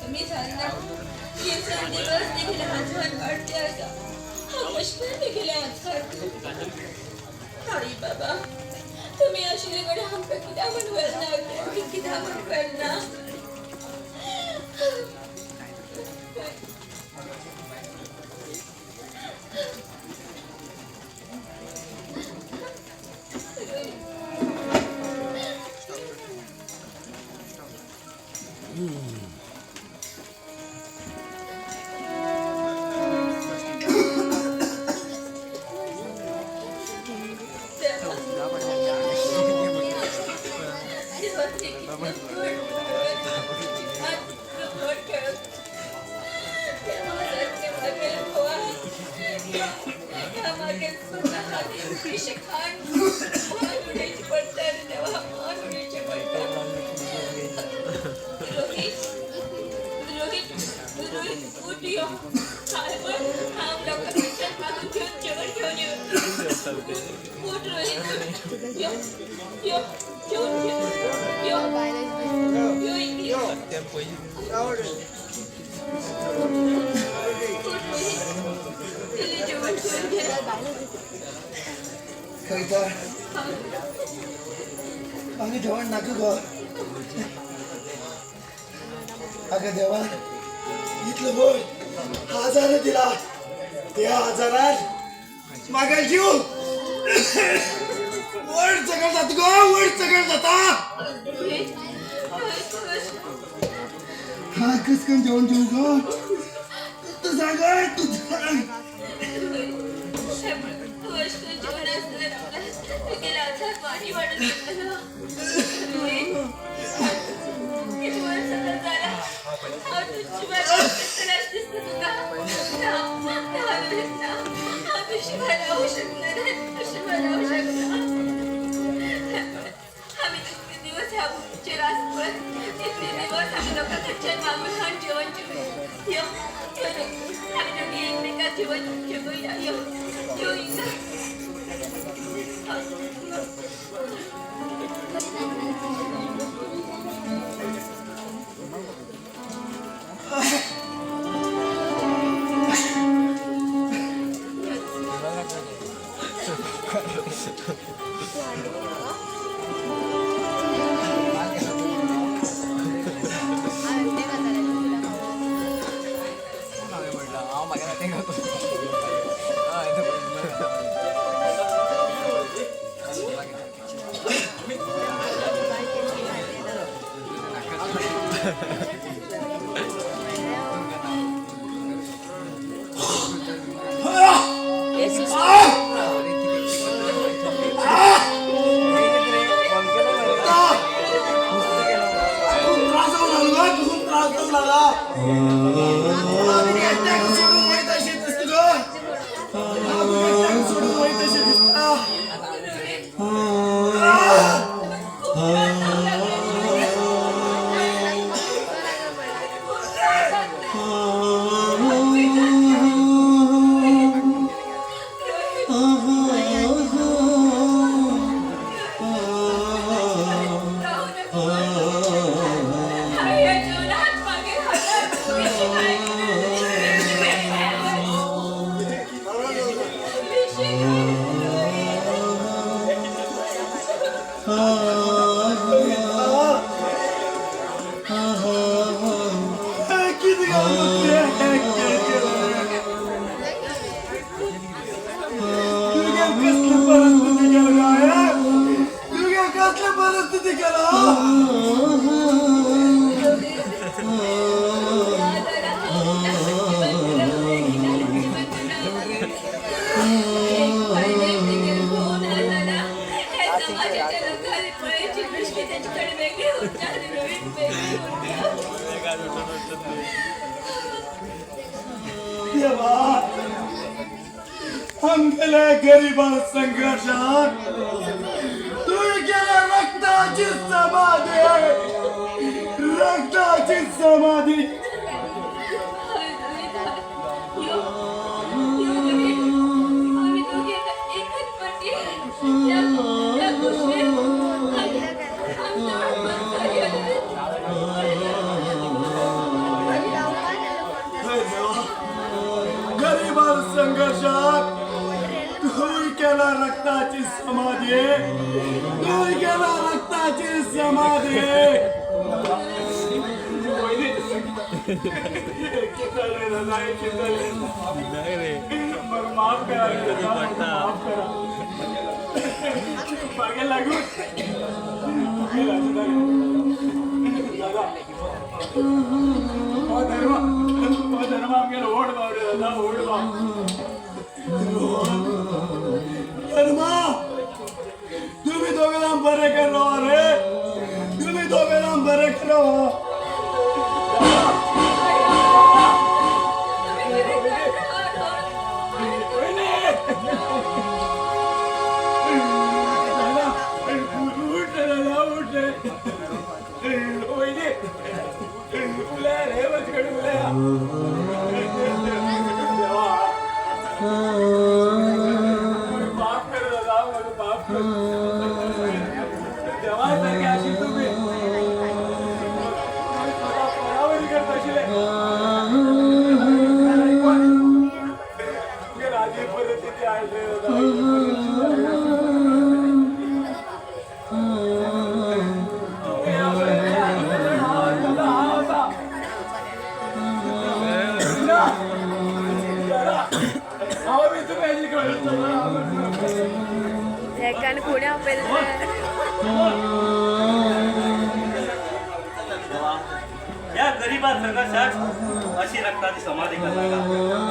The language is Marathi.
तुम्ही जाणता दिवसंदिवस देखील आजार वाढते आता हा प्रश्न देखील आजकाल आई बाबा तुम्ही अशीकडे आमका कित्या म्हणवल ना कित्या म्हणवल ना कविता आम्ही जेवण नाकू ग अगं देवा इथलं बोल हजार दिला त्या हजारात मागाय जीव वर सगळं जात ग वर सगळं जाता हा कसकन जेवण जेवू ग तू सांग तू सांग हम गेले गरीबा संघर्षात तू गेला रक्ताची समाधी केला रक्ताची समाधी, तुम्ही केला रक्ताची समाधी. माफ करा, माफ करा. मागे लागून धर्म आमगेला ओढ बावडे दादा, ओढ बाव धर्मा. तुम्ही दोघांना बरे करो रे, तुम्ही दोघांना बरे करो. या गरीबा संघर्षात अशी रक्ताची समाधी करणार